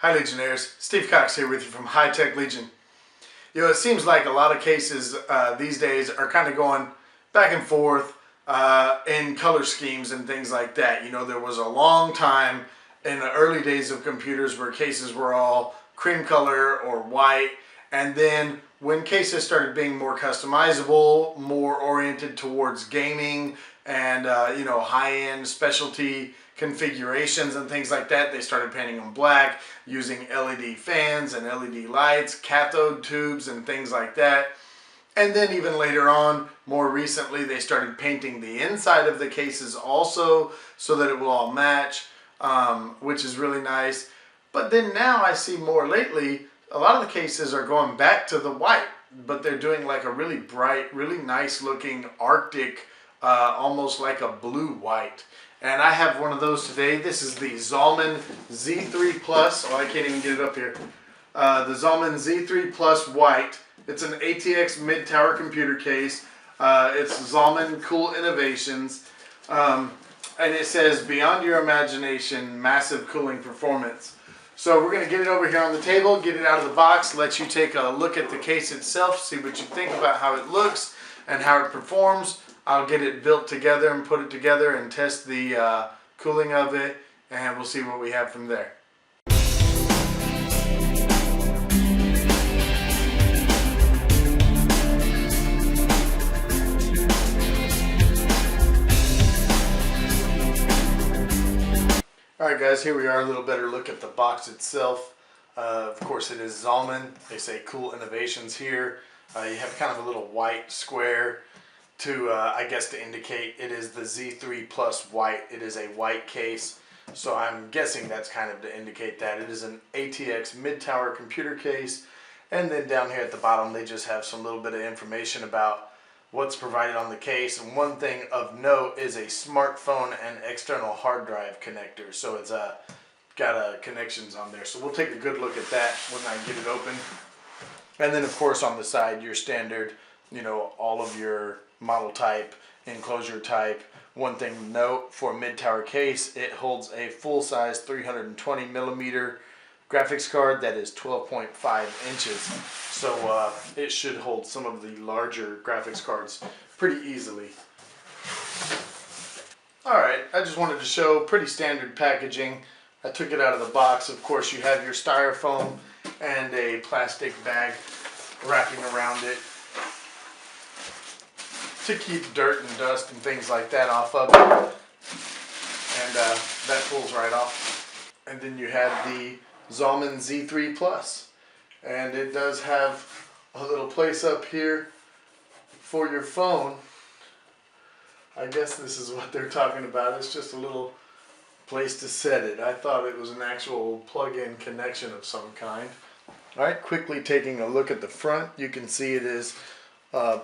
Hi Legionnaires, Steve Cox here with you from High Tech Legion. You know, it seems like a lot of cases these days are kind of going back and forth in color schemes and things like that. You know, there was a long time in the early days of computers where cases were all cream color or white, and then when cases started being more customizable, more oriented towards gaming and you know, high-end specialty configurations and things like that, they started painting them black using LED fans and LED lights, cathode tubes and things like that. And then even later on, more recently, they started painting the inside of the cases also so that it will all match, which is really nice. But then now I see more lately, a lot of the cases are going back to the white, but they're doing like a really bright, really nice looking Arctic, almost like a blue white. And I have one of those today. This is the Zalman Z3 PLUS. Oh, I can't even get it up here. The Zalman Z3 PLUS White. It's an ATX mid-tower computer case. It's Zalman Cool Innovations. And it says, beyond your imagination, massive cooling performance. So we're going to get it over here on the table, get it out of the box, let you take a look at the case itself, see what you think about how it looks and how it performs. I'll get it built together and put it together and test the cooling of it, and we'll see what we have from there. Alright guys, here we are, a little better look at the box itself. Of course it is Zalman. They say Cool Innovations here. You have kind of a little white square to, I guess, to indicate it is the Z3 Plus White. It is a white case, so I'm guessing that's kind of to indicate that. It is an ATX mid-tower computer case, and then down here at the bottom they just have some little bit of information about what's provided on the case. And one thing of note is a smartphone and external hard drive connector, so it's got connections on there. So we'll take a good look at that when I get it open. And then of course on the side, your standard, you know, all of your model type, enclosure type. One thing to note for a mid-tower case, it holds a full-size 320 millimeter graphics card that is 12.5 inches. So it should hold some of the larger graphics cards pretty easily. Alright, I just wanted to show pretty standard packaging. I took it out of the box. Of course you have your styrofoam and a plastic bag wrapping around it to keep dirt and dust and things like that off of it. And that pulls right off. And then you have the Zalman Z3 Plus. And it does have a little place up here for your phone. I guess this is what they're talking about. It's just a little place to set it. I thought it was an actual plug-in connection of some kind. Alright, quickly taking a look at the front, you can see it is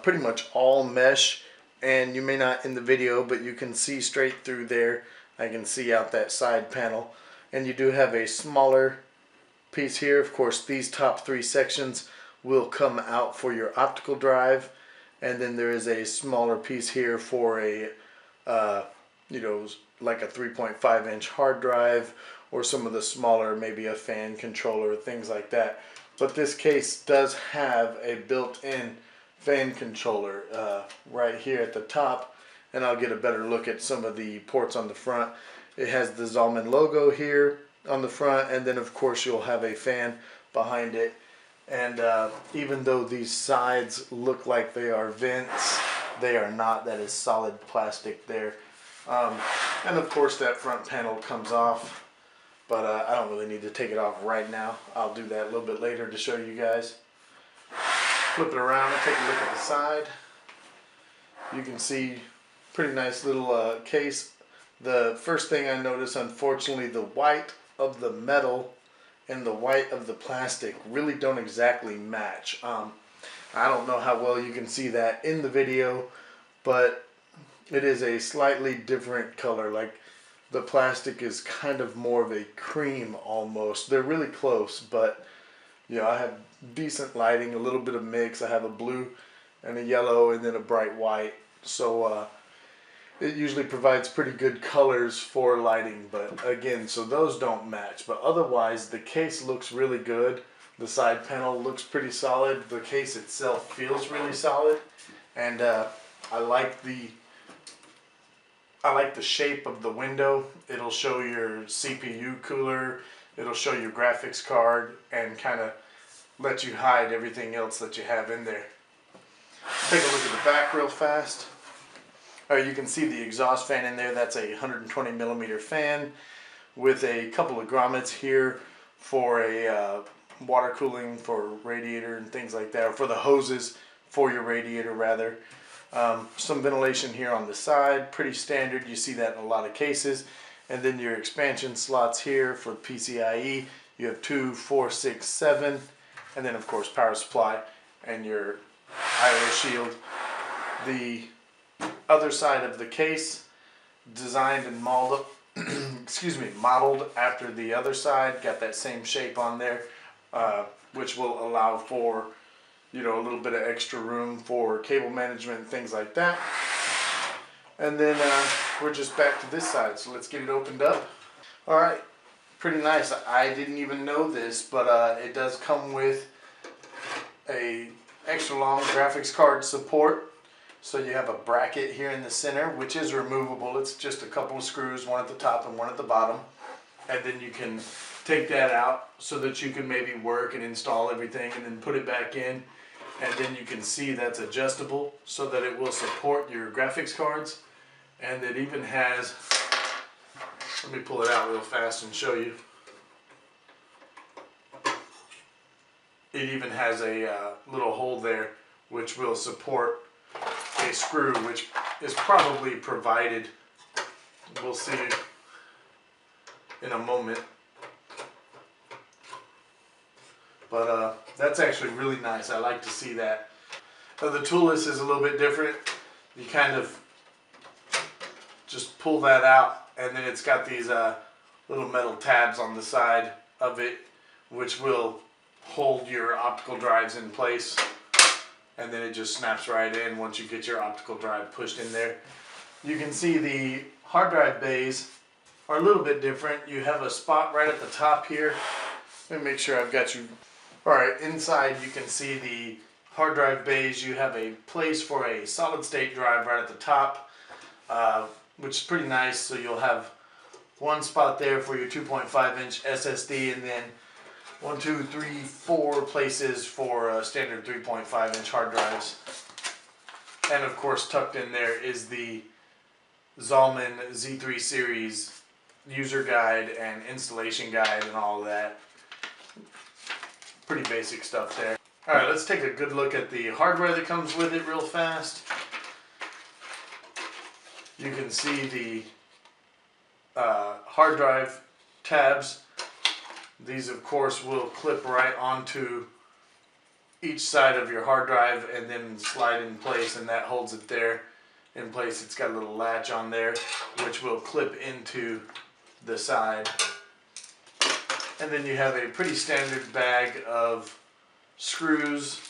pretty much all mesh, and you may not in the video, but you can see straight through there. I can see out that side panel, and you do have a smaller piece here. Of course, these top three sections will come out for your optical drive, and then there is a smaller piece here for a you know, like a 3.5 inch hard drive, or some of the smaller, maybe a fan controller, things like that. But this case does have a built-in fan controller right here at the top, and I'll get a better look at some of the ports on the front. It has the Zalman logo here on the front, and then of course you'll have a fan behind it. And even though these sides look like they are vents, they are not. That is solid plastic there. And of course that front panel comes off, but I don't really need to take it off right now. I'll do that a little bit later to show you guys. Flip it around and take a look at the side. You can see pretty nice little case. The first thing I noticed, unfortunately, the white of the metal and the white of the plastic really don't exactly match. I don't know how well you can see that in the video, but it is a slightly different color. Like the plastic is kind of more of a cream almost. They're really close, but you know, I have decent lighting, a little bit of mix. I have a blue and a yellow and then a bright white. So It usually provides pretty good colors for lighting, but again, so those don't match. But otherwise, the case looks really good. The side panel looks pretty solid. The case itself feels really solid, and I like the shape of the window. It'll show your CPU cooler. It'll show your graphics card and kind of let you hide everything else that you have in there. Take a look at the back real fast. You can see the exhaust fan in there. That's a 120 millimeter fan with a couple of grommets here for a water cooling for radiator and things like that, or for the hoses for your radiator rather. Some ventilation here on the side, pretty standard. You see that in a lot of cases. And then your expansion slots here for PCIe. You have 2, 4, 6, 7, and then of course power supply and your IO shield. The other side of the case, designed and modeled, modeled after the other side. Got that same shape on there, which will allow for, you know, a little bit of extra room for cable management and things like that. And then we're just back to this side, so let's get it opened up. All right, pretty nice. I didn't even know this, but it does come with a extra long graphics card support. So you have a bracket here in the center, which is removable. It's just a couple of screws, one at the top and one at the bottom. And then you can take that out so that you can maybe work and install everything and then put it back in. And then you can see that's adjustable so that it will support your graphics cards. And it even has, let me pull it out real fast and show you. It even has a little hole there which will support a screw, which is probably provided. We'll see in a moment. But that's actually really nice. I like to see that. The toolless is a little bit different. You kind of just pull that out, and then it's got these little metal tabs on the side of it, which will hold your optical drives in place. And then it just snaps right in once you get your optical drive pushed in there. You can see the hard drive bays are a little bit different. You have a spot right at the top here. Let me make sure I've got you. Alright, inside you can see the hard drive bays. You have a place for a solid state drive right at the top, which is pretty nice. So you'll have one spot there for your 2.5 inch SSD, and then 1, 2, 3, 4 places for standard 3.5 inch hard drives. And of course tucked in there is the Zalman Z3 series user guide and installation guide and all of that. Pretty basic stuff there. Alright, let's take a good look at the hardware that comes with it real fast. You can see the hard drive tabs. These of course will clip right onto each side of your hard drive and then slide in place, and that holds it there in place. It's got a little latch on there which will clip into the side. And then you have a pretty standard bag of screws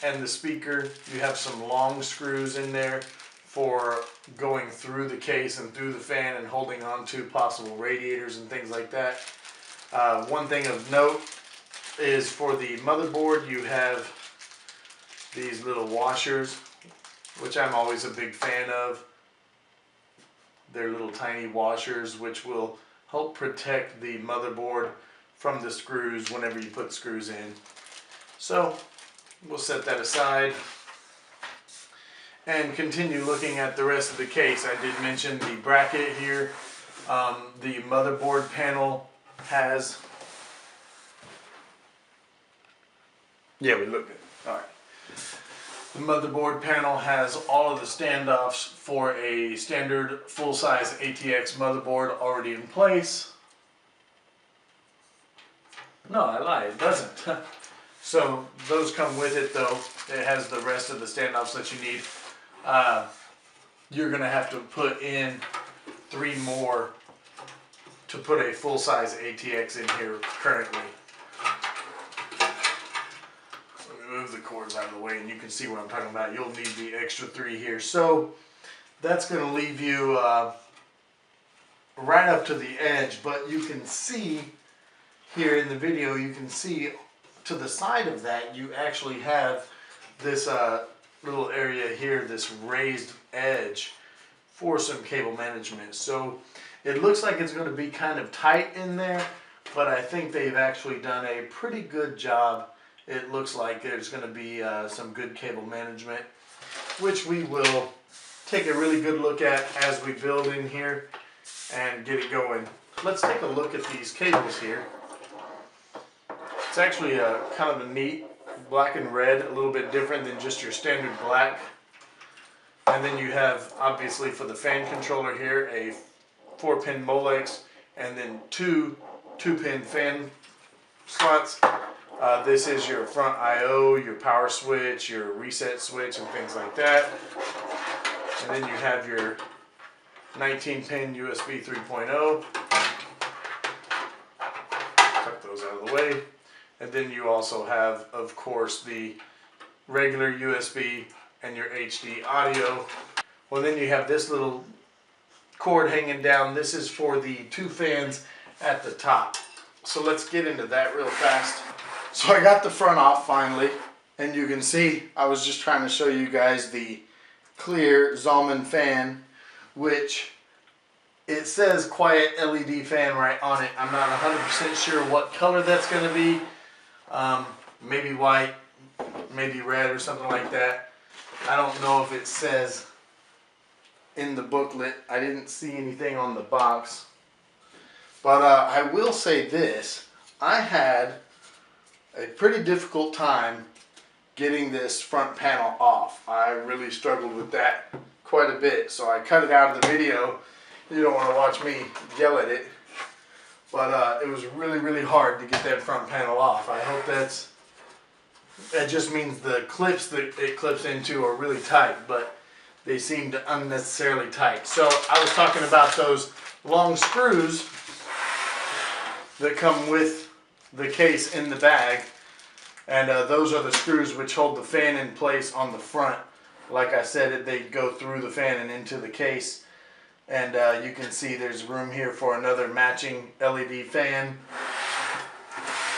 and the speaker. You have some long screws in there for going through the case and through the fan and holding on to possible radiators and things like that. One thing of note is for the motherboard you have these little washers, which I'm always a big fan of. They're little tiny washers which will help protect the motherboard from the screws whenever you put screws in. So we'll set that aside and continue looking at the rest of the case. I did mention the bracket here. The motherboard panel has, yeah, we looked at it. All right. The motherboard panel has all of the standoffs for a standard full-size ATX motherboard already in place. No, I lied, it doesn't. So those come with it though. It has the rest of the standoffs that you need. You're going to have to put in 3 more to put a full-size ATX in here currently. Let me move the cords out of the way and you can see what I'm talking about. You'll need the extra 3 here. So that's going to leave you right up to the edge, but you can see here in the video, you can see to the side of that you actually have this little area here, this raised edge for some cable management. So it looks like it's going to be kind of tight in there, but I think they've actually done a pretty good job. It looks like there's going to be some good cable management, which we will take a really good look at as we build in here and get it going. Let's take a look at these cables here. It's actually kind of a neat black and red, a little bit different than just your standard black. And then you have, obviously for the fan controller here, a 4-pin Molex and then two 2-pin fan slots. This is your front I/O, your power switch, your reset switch, and things like that. And then you have your 19-pin USB 3.0. Tuck those out of the way. And then you also have, of course, the regular USB and your HD audio. Well, then you have this little cord hanging down. This is for the 2 fans at the top. So let's get into that real fast. So I got the front off finally, and you can see I was just trying to show you guys the clear Zalman fan, which it says quiet LED fan right on it. I'm not 100% sure what color that's going to be. Maybe white, maybe red or something like that. I don't know if it says in the booklet. I didn't see anything on the box. But I will say this. I had a pretty difficult time getting this front panel off. I really struggled with that quite a bit, so I cut it out of the video. You don't want to watch me yell at it, but it was really hard to get that front panel off. I hope that just means the clips that it clips into are really tight, but they seemed unnecessarily tight. So I was talking about those long screws that come with the case in the bag, and those are the screws which hold the fan in place on the front. Like I said, they go through the fan and into the case, and you can see there's room here for another matching LED fan,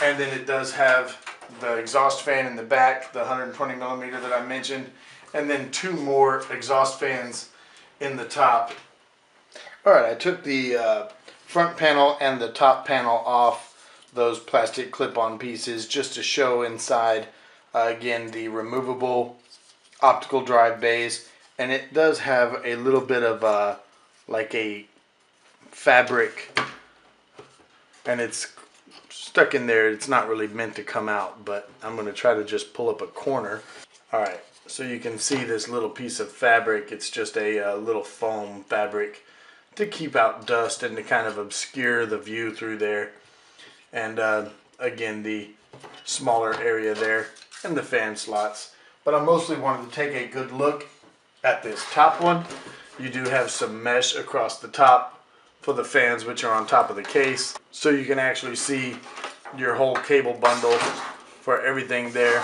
and then it does have the exhaust fan in the back, the 120 millimeter that I mentioned, and then 2 more exhaust fans in the top. Alright, I took the front panel and the top panel off those plastic clip-on pieces just to show inside again the removable optical drive bays, and it does have a little bit of like a fabric, and it's stuck in there. It's not really meant to come out, but I'm going to try to just pull up a corner. Alright, so you can see this little piece of fabric. It's just a little foam fabric to keep out dust and to kind of obscure the view through there. And again, the smaller area there and the fan slots. But I mostly wanted to take a good look at this top one. You do have some mesh across the top for the fans, which are on top of the case, so you can actually see your whole cable bundle for everything there.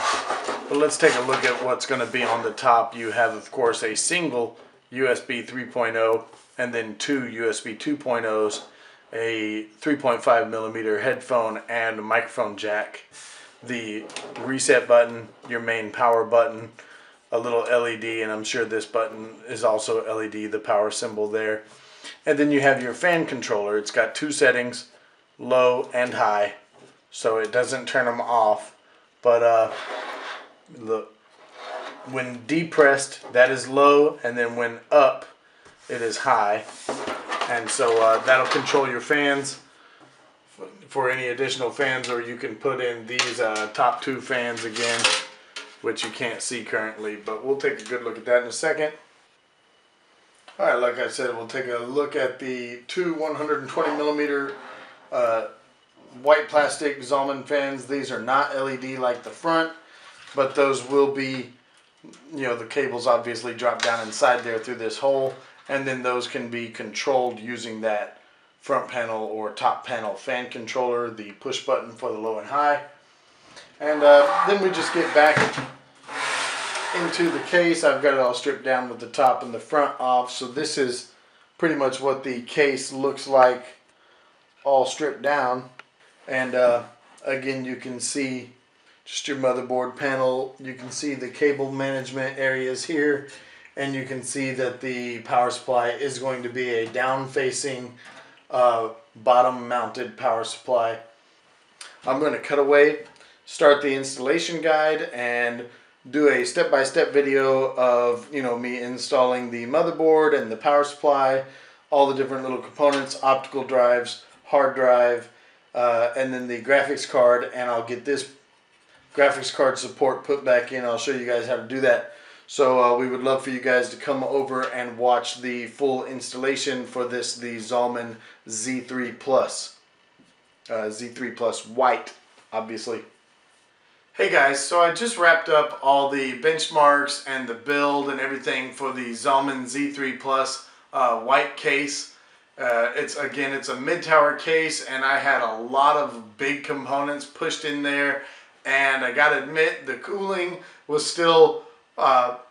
But let's take a look at what's going to be on the top. You have, of course, a single USB 3.0 and then 2 USB 2.0s, a 3.5 millimeter headphone and a microphone jack, the reset button, your main power button, a little LED, and I'm sure this button is also LED, the power symbol there. And then you have your fan controller. It's got 2 settings, low and high, so it doesn't turn them off. But look, when depressed, that is low, and then when up, it is high. And so that'll control your fans for any additional fans, or you can put in these top 2 fans again, which you can't see currently, but we'll take a good look at that in a second. Alright, like I said, we'll take a look at the 2 120 millimeter white plastic Zalman fans. These are not LED like the front, but those will be, you know, the cables obviously drop down inside there through this hole, and then those can be controlled using that front panel or top panel fan controller, the push button for the low and high. And then we just get back into the case. I've got it all stripped down with the top and the front off. So this is pretty much what the case looks like all stripped down. And again, you can see just your motherboard panel. You can see the cable management areas here. And you can see that the power supply is going to be a down-facing, bottom-mounted power supply. I'm going to cut away, start the installation guide, and do a step-by-step video of me installing the motherboard and the power supply, all the different little components, optical drives, hard drive, and then the graphics card. And I'll get this graphics card support put back in. I'll show you guys how to do that. So we would love for you guys to come over and watch the full installation for this, the Zalman Z3 PLUS. Z3 PLUS White, obviously. Hey guys, so I just wrapped up all the benchmarks and the build and everything for the Zalman Z3 PLUS White case. It's a mid-tower case, and I had a lot of big components pushed in there, and I gotta admit the cooling was still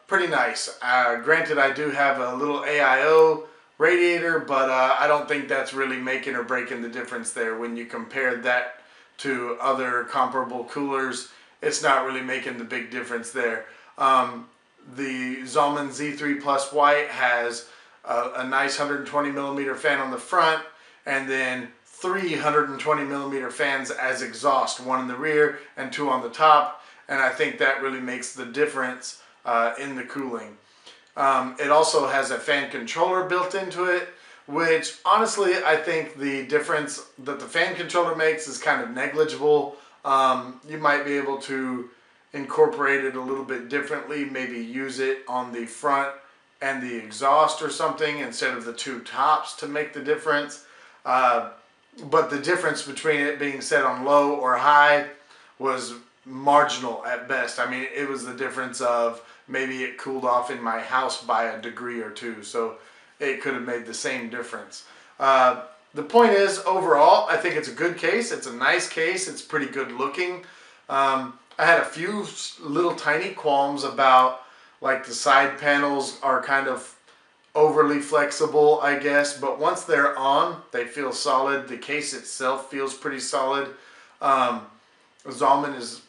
pretty nice. Granted, I do have a little AIO radiator, but I don't think that's really making or breaking the difference there. When you compare that to other comparable coolers, it's not really making the big difference there. The Zalman Z3 PLUS White has a nice 120 millimeter fan on the front, and then 320 millimeter fans as exhaust, one in the rear and two on the top, and I think that really makes the difference in the cooling. It also has a fan controller built into it, which honestly I think the difference that the fan controller makes is kind of negligible. You might be able to incorporate it a little bit differently, maybe use it on the front and the exhaust or something instead of the two tops to make the difference. But the difference between it being set on low or high was marginal at best. I mean, it was the difference of maybe it cooled off in my house by a degree or two, so it could have made the same difference. The point is, overall, I think it's a good case. It's a nice case. It's pretty good looking. I had a few little tiny qualms about, like, the side panels are kind of overly flexible, I guess, but once they're on, they feel solid. The case itself feels pretty solid. Zalman has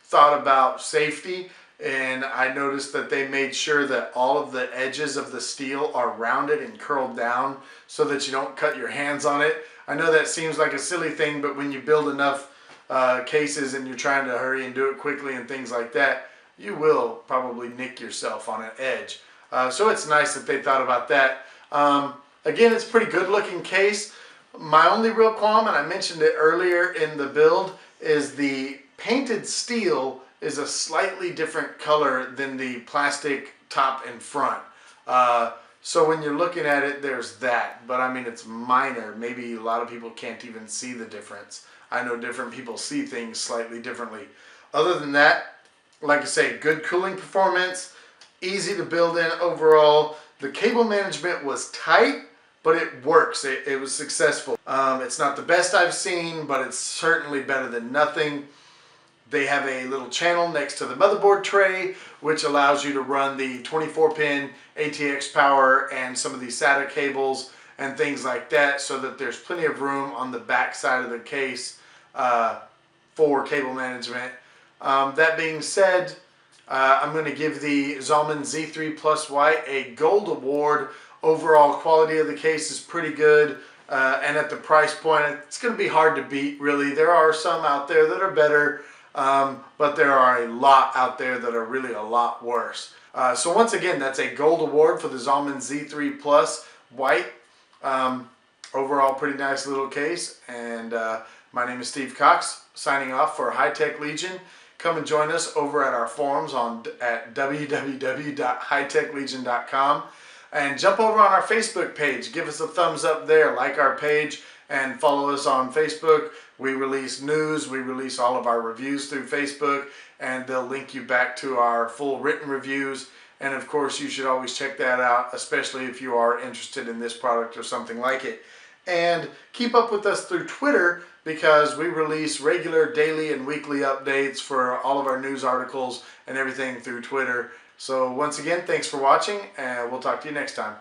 thought about safety, and I noticed that they made sure that all of the edges of the steel are rounded and curled down so that you don't cut your hands on it. I know that seems like a silly thing, but when you build enough cases and you're trying to hurry and do it quickly and things like that, you will probably nick yourself on an edge. So it's nice that they thought about that. Again, it's a pretty good looking case. My only real qualm, and I mentioned it earlier in the build, is the painted steel is a slightly different color than the plastic top and front. So when you're looking at it, there's that. But I mean, it's minor. Maybe a lot of people can't even see the difference. I know different people see things slightly differently. Other than that, like I say, good cooling performance, easy to build in overall. The cable management was tight, but it works. It was successful. It's not the best I've seen, but it's certainly better than nothing. They have a little channel next to the motherboard tray, which allows you to run the 24-pin ATX power and some of the SATA cables and things like that, so that there's plenty of room on the back side of the case for cable management. That being said, I'm going to give the Zalman Z3 PLUS White a gold award. Overall quality of the case is pretty good, and at the price point, it's going to be hard to beat, really. There are some out there that are better, but there are a lot out there that are really a lot worse. So once again, that's a gold award for the Zalman Z3 PLUS White. Overall, pretty nice little case, and my name is Steve Cox, signing off for High Tech Legion. Come and join us over at our forums at www.hightechlegion.com, and jump over on our Facebook page. Give us a thumbs up there, like our page, and follow us on Facebook. We release news, we release all of our reviews through Facebook, and they'll link you back to our full written reviews. And of course, you should always check that out, especially if you are interested in this product or something like it. And keep up with us through Twitter, because we release regular daily and weekly updates for all of our news articles and everything through Twitter. So once again, thanks for watching, and we'll talk to you next time.